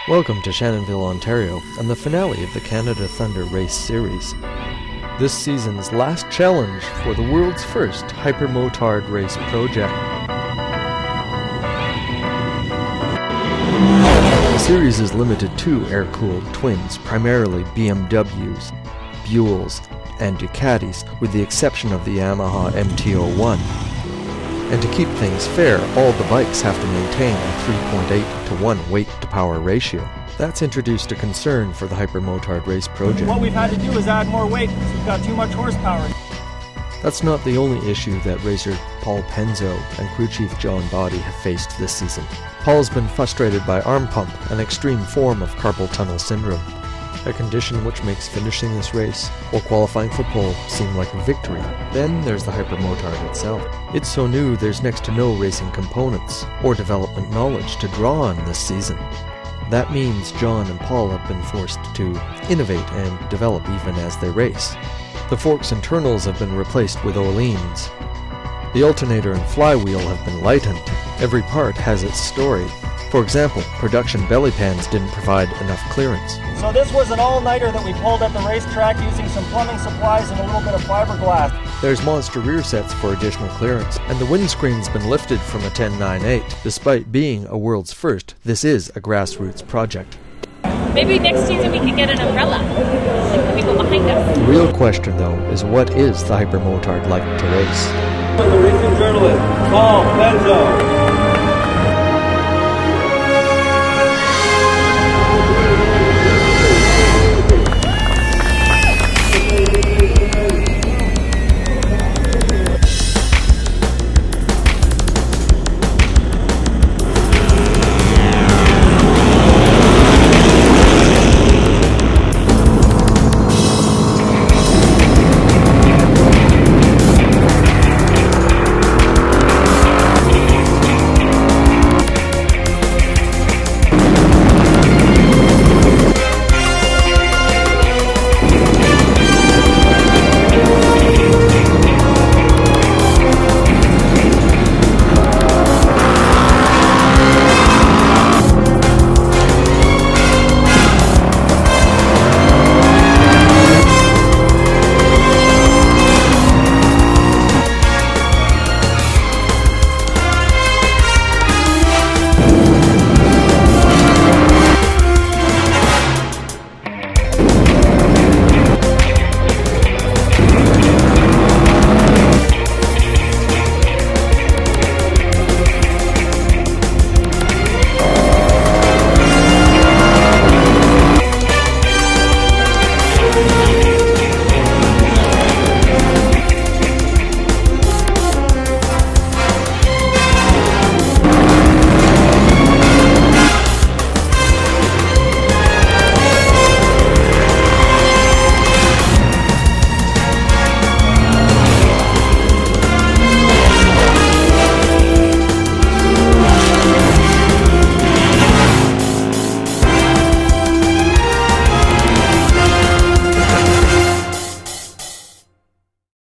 Welcome to Shannonville, Ontario, and the finale of the Canada Thunder Race Series. This season's last challenge for the world's first Hypermotard Race project. The series is limited to air-cooled twins, primarily BMWs, Buells, and Ducatis, with the exception of the Yamaha MT-01. And to keep things fair, all the bikes have to maintain a 3.8 to 1 weight-to-power ratio. That's introduced a concern for the Hypermotard Race project. What we've had to do is add more weight because we've got too much horsepower. That's not the only issue that racer Paul Penzo and crew chief John Body have faced this season. Paul's been frustrated by arm pump, an extreme form of carpal tunnel syndrome, a condition which makes finishing this race or qualifying for pole seem like a victory. Then there's the Hypermotard itself. It's so new there's next to no racing components or development knowledge to draw on this season. That means John and Paul have been forced to innovate and develop even as they race. The forks and internals have been replaced with Öhlins. The alternator and flywheel have been lightened. Every part has its story. For example, production belly pans didn't provide enough clearance. So this was an all-nighter that we pulled at the racetrack using some plumbing supplies and a little bit of fiberglass. There's monster rear sets for additional clearance, and the windscreen's been lifted from a 10.98. Despite being a world's first, this is a grassroots project. Maybe next season we could get an umbrella, like the people behind us. The real question, though, is what is the Hypermotard like to race? The racing journalist, Paul Penzo.